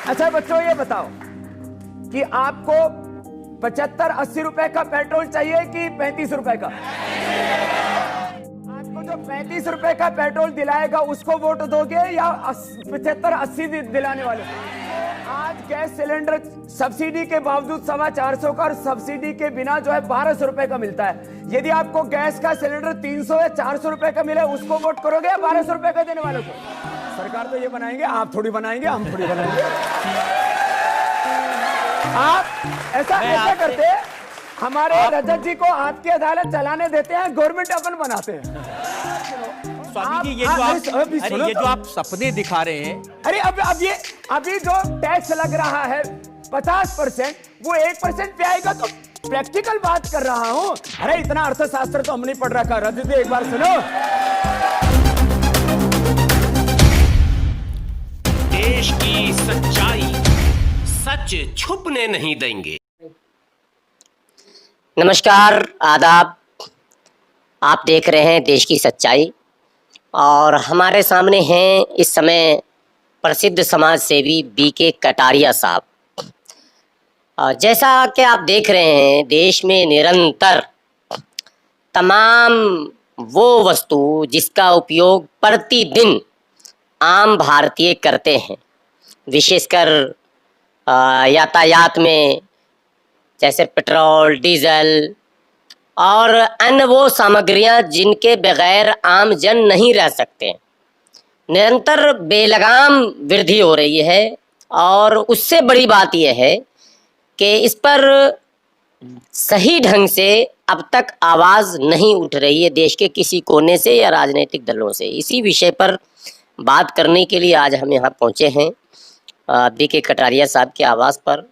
अच्छा बच्चों ये बताओ कि आपको 75-80 रुपए का पेट्रोल चाहिए कि 35 रुपए का? आपको जो 35 रुपए का पेट्रोल दिलाएगा उसको वोट दोगे या 75-80 दिलाने वाले? आज गैस सिलेंडर सब्सिडी के बावजूद 450 का और सब्सिडी के बिना जो है 1200 रुपए का मिलता है। यदि आपको गैस का सिलेंडर 300 या 400 रुपए का मिले उसको वोट करोगे या 1200 रुपए का देने वालों को? सरकार तो ये बनाएंगे, आप थोड़ी बनाएंगे, हम थोड़ी बनाएंगे। आप ऐसा करते हैं, हमारे रजत जी को आपकी अदालत चलाने देते हैं, गवर्नमेंट अपन बनाते हैं। स्वामी जी ये जो आप सपने दिखा रहे हैं, अरे अभी जो टैक्स लग रहा है 50%, वो 1% पे आएगा तो प्रैक्टिकल बात कर रहा हूं। अरे इतना अर्थशास्त्र तो हम नहीं पढ़ रखा। रजत जी एक बार सुनो। देश की सच्चाई सच छुपने नहीं देंगे। नमस्कार, आदाब। आप देख रहे हैं देश की सच्चाई और हमारे सामने हैं इस समय प्रसिद्ध समाज सेवी बीके कटारिया साहब। जैसा कि आप देख रहे हैं, देश में निरंतर तमाम वो वस्तु जिसका उपयोग प्रतिदिन आम भारतीय करते हैं, विशेषकर यातायात में, जैसे पेट्रोल, डीजल और अन्य वो सामग्रियां जिनके बगैर आम जन नहीं रह सकते, निरंतर बेलगाम वृद्धि हो रही है। और उससे बड़ी बात यह है कि इस पर सही ढंग से अब तक आवाज़ नहीं उठ रही है देश के किसी कोने से या राजनीतिक दलों से। इसी विषय पर बात करने के लिए आज हम यहाँ पहुँचे हैं बीके कटारिया साहब के आवास पर,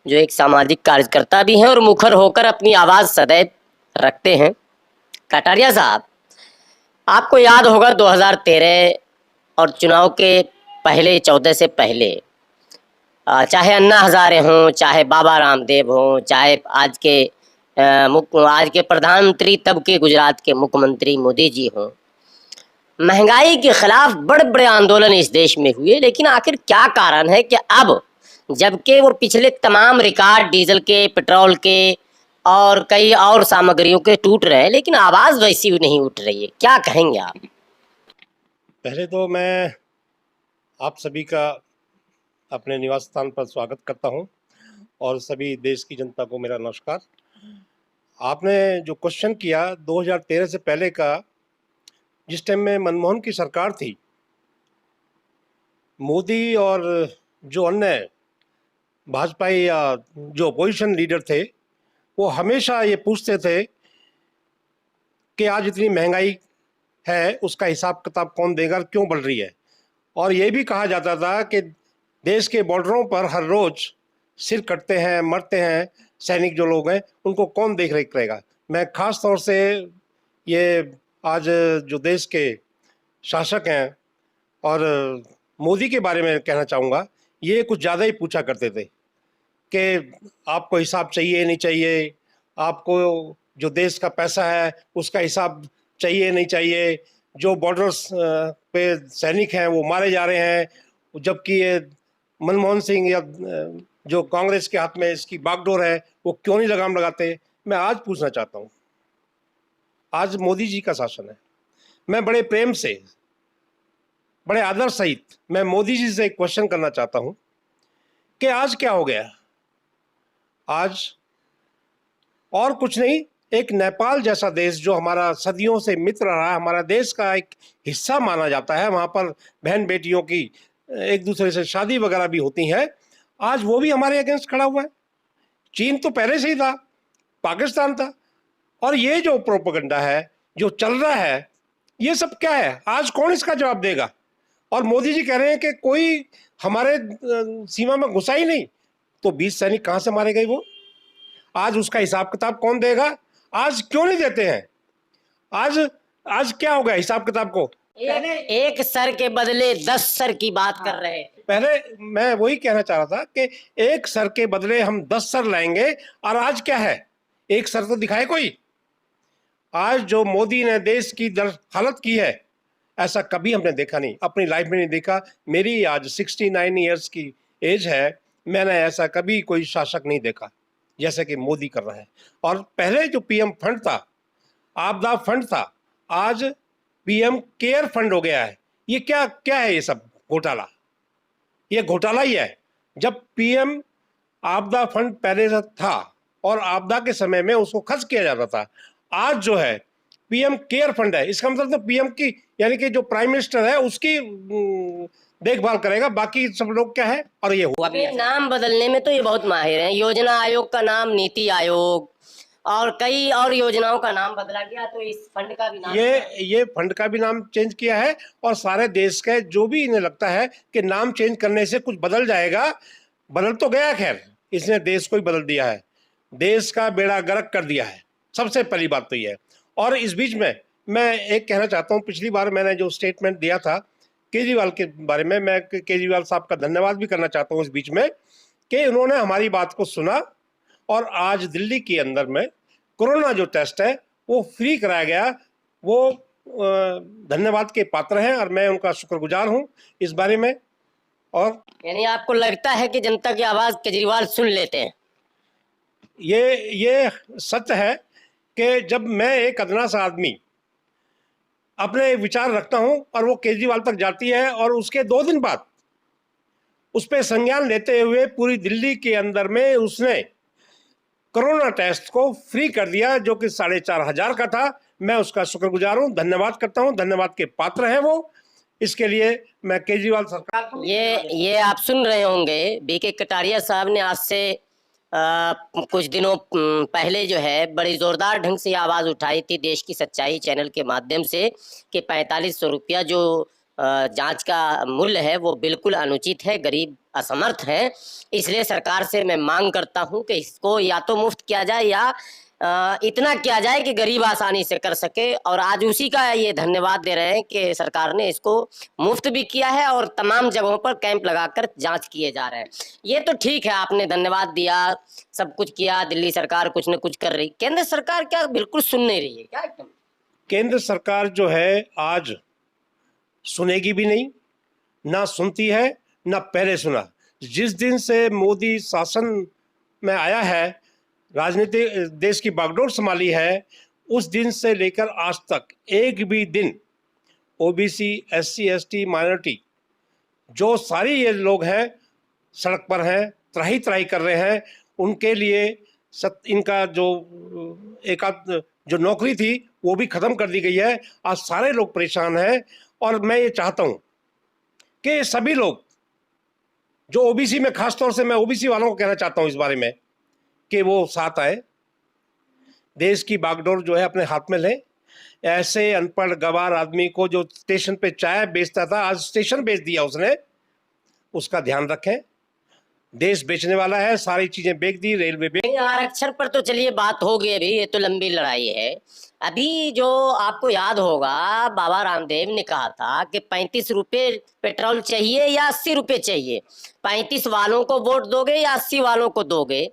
जो एक सामाजिक कार्यकर्ता भी हैं और मुखर होकर अपनी आवाज़ सदैव रखते हैं। कटारिया साहब, आपको याद होगा 2013 और चुनाव के पहले 14 से पहले, चाहे अन्ना हजारे हों, चाहे बाबा रामदेव हों, चाहे आज के प्रधानमंत्री तब के गुजरात के मुख्यमंत्री मोदी जी हों, महंगाई के खिलाफ बड़े बड़े आंदोलन इस देश में हुए। लेकिन आखिर क्या कारण है कि अब जबकि वो पिछले तमाम रिकॉर्ड डीजल के, पेट्रोल के और कई और सामग्रियों के टूट रहे हैं, लेकिन आवाज़ वैसी नहीं उठ रही है? क्या कहेंगे आप? पहले तो मैं आप सभी का अपने निवास स्थान पर स्वागत करता हूं और सभी देश की जनता को मेरा नमस्कार। आपने जो क्वेश्चन किया 2013 से पहले का, जिस टाइम में मनमोहन की सरकार थी, मोदी और जो अन्य भाजपाई या जो अपोजिशन लीडर थे, वो हमेशा ये पूछते थे कि आज इतनी महंगाई है, उसका हिसाब किताब कौन देगा, क्यों बढ़ रही है। और ये भी कहा जाता था कि देश के बॉर्डरों पर हर रोज सिर कटते हैं, मरते हैं सैनिक जो लोग हैं, उनको कौन देख रेख करेगा। मैं खास तौर से ये आज जो देश के शासक हैं और मोदी के बारे में कहना चाहूँगा, ये कुछ ज़्यादा ही पूछा करते थे कि आपको हिसाब चाहिए नहीं चाहिए, आपको जो देश का पैसा है उसका हिसाब चाहिए नहीं चाहिए, जो बॉर्डर्स पे सैनिक हैं वो मारे जा रहे हैं, जबकि ये मनमोहन सिंह या जो कांग्रेस के हाथ में इसकी बागडोर है वो क्यों नहीं लगाम लगाते। मैं आज पूछना चाहता हूँ, आज मोदी जी का शासन है, मैं बड़े प्रेम से, बड़े आदर सहित मैं मोदी जी से एक क्वेश्चन करना चाहता हूँ कि आज क्या हो गया। आज और कुछ नहीं, एक नेपाल जैसा देश जो हमारा सदियों से मित्र रहा, हमारा देश का एक हिस्सा माना जाता है, वहाँ पर बहन बेटियों की एक दूसरे से शादी वगैरह भी होती है, आज वो भी हमारे अगेंस्ट खड़ा हुआ है। चीन तो पहले से ही था, पाकिस्तान था, और ये जो प्रोपेगेंडा है जो चल रहा है, ये सब क्या है? आज कौन इसका जवाब देगा? और मोदी जी कह रहे हैं कि कोई हमारे सीमा में घुसा ही नहीं, तो 20 सैनिक कहाँ से मारे गए वो? आज उसका हिसाब किताब कौन देगा? आज क्यों नहीं देते हैं? आज क्या हो गया हिसाब किताब को? एक सर के बदले 10 सर की बात कर रहे हैं। पहले मैं वही कहना चाह रहा था कि एक सर के बदले हम 10 सर लाएंगे, और आज क्या है? एक सर तो दिखाए कोई। आज जो मोदी ने देश की हालत की है, ऐसा कभी हमने देखा नहीं, अपनी लाइफ में नहीं देखा। मेरी आज 69 ईयर्स की एज है, मैंने ऐसा कभी कोई शासक नहीं देखा जैसे कि मोदी कर रहा है। और पहले जो पीएम फंड था, आपदा फंड था, आज पीएम केयर फंड हो गया है। ये क्या क्या है? ये सब घोटाला, ये घोटाला ही है। जब पीएम आपदा फंड पहले से था और आपदा के समय में उसको खर्च किया जाता था, आज जो है पीएम केयर फंड है। इसका मतलब तो पीएम की यानी कि जो प्राइम मिनिस्टर है उसकी देखभाल करेगा, बाकी सब लोग क्या है। और ये हुआ भी नाम बदलने में तो ये बहुत माहिर हैं। योजना आयोग का नाम नीति आयोग, और कई और योजनाओं का नाम बदला गया, तो इस फंड का भी नाम ये फंड का भी नाम चेंज किया है। और सारे देश के जो भी इन्हें लगता है कि नाम चेंज करने से कुछ बदल जाएगा, बदल तो गया। खैर, इसने देश को ही बदल दिया है, देश का बेड़ा गर्क कर दिया है। सबसे पहली बात तो ये है। और इस बीच में मैं एक कहना चाहता हूँ, पिछली बार मैंने जो स्टेटमेंट दिया था केजरीवाल के बारे में, मैं केजरीवाल साहब का धन्यवाद भी करना चाहता हूँ इस बीच में, कि उन्होंने हमारी बात को सुना और आज दिल्ली के अंदर में कोरोना जो टेस्ट है वो फ्री कराया गया। वो धन्यवाद के पात्र हैं और मैं उनका शुक्रगुजार हूं इस बारे में। और यानी आपको लगता है कि जनता की आवाज केजरीवाल सुन लेते हैं? ये सत्य है कि जब मैं एक अदना सा आदमी अपने विचार रखता हूं और वो केजरीवाल तक जाती है और उसके 2 दिन बाद उस पर संज्ञान लेते हुए पूरी दिल्ली के अंदर में उसने कोरोना टेस्ट को फ्री कर दिया, जो कि 4,500 का था। मैं उसका शुक्रगुजार हूं, धन्यवाद करता हूं, धन्यवाद के पात्र हैं वो। इसके लिए मैं केजरीवाल सरकार को ये आप सुन रहे होंगे, बीके कटारिया साहब ने आज से कुछ दिनों पहले जो है बड़ी जोरदार ढंग से आवाज उठाई थी देश की सच्चाई चैनल के माध्यम से कि 4500 रुपया जो जांच का मूल्य है वो बिल्कुल अनुचित है, गरीब असमर्थ है। इसलिए सरकार से मैं मांग करता हूं कि इसको या तो मुफ्त किया जाए या इतना किया जाए कि गरीब आसानी से कर सके। और आज उसी का ये धन्यवाद दे रहे हैं कि सरकार ने इसको मुफ्त भी किया है और तमाम जगहों पर कैंप लगाकर जांच किए जा रहे हैं। ये तो ठीक है, आपने धन्यवाद दिया, सब कुछ किया, दिल्ली सरकार कुछ न कुछ कर रही, केंद्र सरकार क्या बिल्कुल सुन नहीं रही है क्या? एकदम केंद्र सरकार जो है आज सुनेगी भी नहीं, ना सुनती है, ना पहले सुना। जिस दिन से मोदी शासन में आया है, राजनीति देश की बागडोर संभाली है, उस दिन से लेकर आज तक एक भी दिन ओबीसी, एससी, एसटी, माइनॉरिटी जो सारी ये लोग हैं सड़क पर हैं, त्राही त्राही कर रहे हैं, उनके लिए इनका जो एक जो नौकरी थी वो भी खत्म कर दी गई है। आज सारे लोग परेशान हैं। और मैं ये चाहता हूं कि सभी लोग जो ओबीसी में, खासतौर से मैं ओबीसी वालों को कहना चाहता हूं इस बारे में कि वो साथ आए, देश की बागडोर जो है अपने हाथ में लें। ऐसे अनपढ़ गवार आदमी को जो स्टेशन पे चाय बेचता था, आज स्टेशन बेच दिया उसने, उसका ध्यान रखें। देश बेचने वाला है, सारी चीजें बेच दी, रेलवे बेच। आरक्षण पर तो चलिए बात हो गई, अभी ये तो लंबी लड़ाई है। अभी जो आपको याद होगा, बाबा रामदेव ने कहा था कि 35 रुपए पेट्रोल चाहिए या 80 रुपए चाहिए, 35 वालों को वोट दोगे या 80 वालों को दोगे।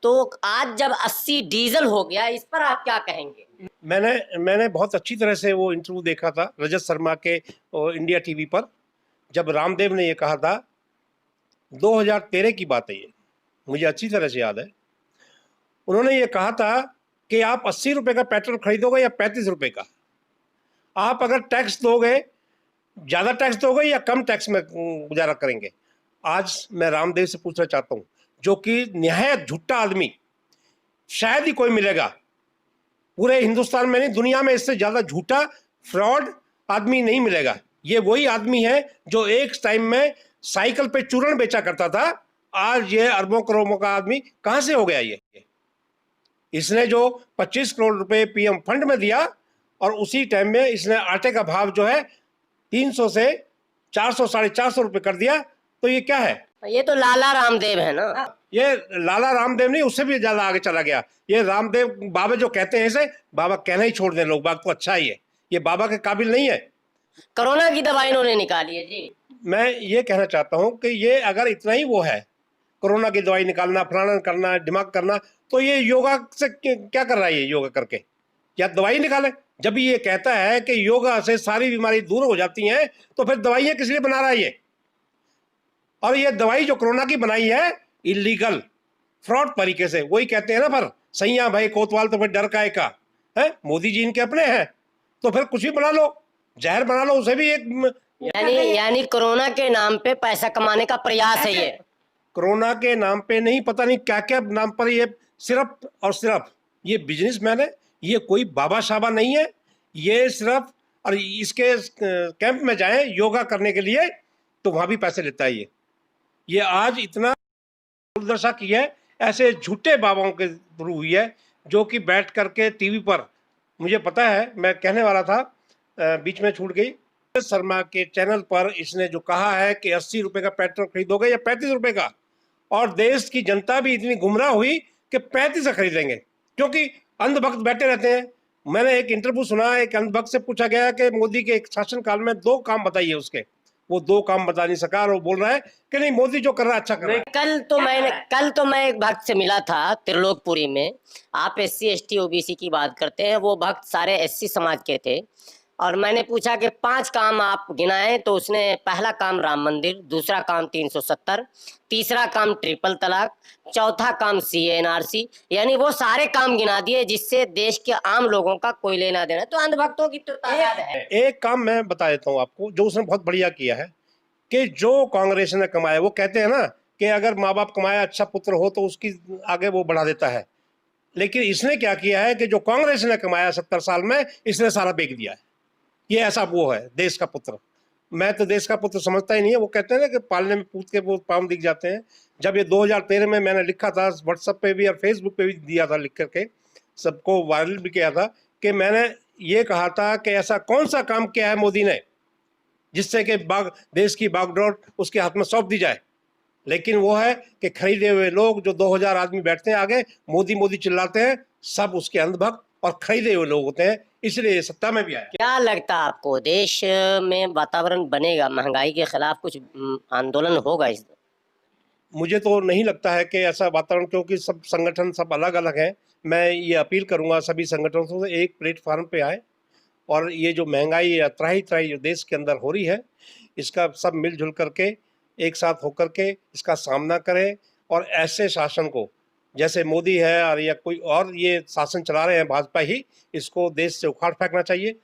तो आज जब 80 डीजल हो गया, इस पर आप क्या कहेंगे? मैंने बहुत अच्छी तरह से वो इंटरव्यू देखा था रजत शर्मा के इंडिया टीवी पर, जब रामदेव ने ये कहा था। 2013 की बात है ये, मुझे अच्छी तरह से याद है। उन्होंने ये कहा था कि आप 80 रुपए का पेट्रोल खरीदोगे या 35 रुपए का, आप अगर टैक्स दोगे, ज़्यादा टैक्स दोगे या कम टैक्स में गुजारा करेंगे। आज मैं रामदेव से पूछना चाहता हूँ, जो कि निहायत झूठा आदमी शायद ही कोई मिलेगा पूरे हिंदुस्तान में, नहीं दुनिया में, इससे ज़्यादा झूठा फ्रॉड आदमी नहीं मिलेगा। ये वही आदमी है जो एक टाइम में साइकिल पे चूरण बेचा करता था। आज ये अरबों करोड़ों का आदमी कहां से हो गया? ये इसने जो 25 करोड़ रुपए पीएम फंड में दिया और उसी टाइम में इसने आटे का भाव जो है 300 से 400, 450 रुपए कर दिया। तो ये क्या है? ये तो लाला रामदेव है ना। ये लाला रामदेव नहीं, उससे भी ज्यादा आगे चला गया। ये रामदेव बाबा जो कहते हैं, इसे बाबा कहना ही छोड़ दें लोग बाग तो अच्छा ही है, ये बाबा के काबिल नहीं है। कोरोना की दवाई इन्होंने निकाली है जी। मैं ये कहना चाहता हूं कि ये अगर इतना ही वो है, कोरोना की दवाई निकालना, फलाना करना, दिमाग करना, तो ये योगा से क्या कर रहा है? ये योगा करके या दवाई निकाले? जब ये कहता है कि योगा से सारी बीमारी दूर हो जाती हैं, तो फिर दवाइयां किस लिए बना रहा है? और ये दवाई जो कोरोना की बनाई है इलीगल फ्रॉड तरीके से, वही कहते हैं ना, पर सैया भाई कोतवाल तो फिर डर का का है, मोदी जी इनके अपने हैं, तो फिर कुछ भी बना लो, जहर बना लो, उसे भी एक यानी कोरोना के नाम पे पैसा कमाने का प्रयास है ये। कोरोना के नाम पे नहीं, पता नहीं क्या क्या नाम पर, ये सिर्फ और सिर्फ ये बिजनेसमैन है, ये कोई बाबा शाबा नहीं है, ये सिर्फ, और इसके कैंप में जाएं योगा करने के लिए तो वहां भी पैसे लेता है ये आज इतना दुर्दशा की है, ऐसे झूठे बाबाओं के थ्रू हुई है, जो कि बैठ करके टीवी पर, मुझे पता है, मैं कहने वाला था, बीच में छूट गई, शर्मा के चैनल पर इसने जो कहा है कि 80 रुपए का पेट्रोल खरीदोगे या 35 रुपए का, और देश की जनता भी इतनी गुमराह हुई कि 35 से खरीदेंगे, क्योंकि अंधभक्त बैठे रहते हैं। मैंने एक इंटरव्यू सुना, एक अंधभक्त से पूछा गया कि मोदी के शासनकाल में 2 काम बताइए उसके, वो 2 काम बता नहीं सका, और वो बोल रहा है कि नहीं मोदी जो कर रहा है अच्छा कर रहा है। कल तो मैं एक भक्त से मिला था त्रिलोकपुरी में। आप SC ST OBC की बात करते हैं, वो भक्त सारे SC समाज के थे, और मैंने पूछा कि 5 काम आप गिनाएं, तो उसने पहला काम राम मंदिर, दूसरा काम 370, तीसरा काम ट्रिपल तलाक, चौथा काम CA NRC, यानी वो सारे काम गिना दिए जिससे देश के आम लोगों का कोई लेना देना। तो अंधभक्तों की तो तादाद है। एक काम मैं बता देता हूँ आपको, जो उसने बहुत बढ़िया किया है, कि जो कांग्रेस ने कमाया, वो कहते हैं ना कि अगर माँ बाप कमाया अच्छा पुत्र हो तो उसकी आगे वो बढ़ा देता है, लेकिन इसने क्या किया है कि जो कांग्रेस ने कमाया 70 साल में, इसने सारा बेच दिया है। ये ऐसा वो है देश का पुत्र। मैं तो देश का पुत्र समझता ही नहीं है। वो कहते हैं ना कि पालने में पूत के वो पाँव दिख जाते हैं। जब ये 2013 में मैंने लिखा था, व्हाट्सएप पे भी और फेसबुक पे भी दिया था, लिख करके सबको वायरल भी किया था, कि मैंने ये कहा था कि ऐसा कौन सा काम किया है मोदी ने जिससे कि देश की बागडोर उसके हाथ में सौंप दी जाए, लेकिन वो है कि खरीदे हुए लोग, जो 2000 आदमी बैठते हैं आगे, मोदी मोदी चिल्लाते हैं, सब उसके अंधभक्त और खरीदे हुए लोग होते हैं, इसलिए ये सत्ता में भी आया। क्या लगता है आपको, देश में वातावरण बनेगा, महंगाई के खिलाफ कुछ आंदोलन होगा इस? मुझे तो नहीं लगता है कि ऐसा वातावरण, क्योंकि सब संगठन सब अलग अलग हैं। मैं ये अपील करूंगा सभी संगठनों से एक प्लेटफार्म पे आए, और ये जो महंगाई त्राही त्राही जो देश के अंदर हो रही है, इसका सब मिलजुल करके एक साथ होकर के इसका सामना करें, और ऐसे शासन को, जैसे मोदी है और या कोई और ये शासन चला रहे हैं भाजपा ही, इसको देश से उखाड़ फेंकना चाहिए।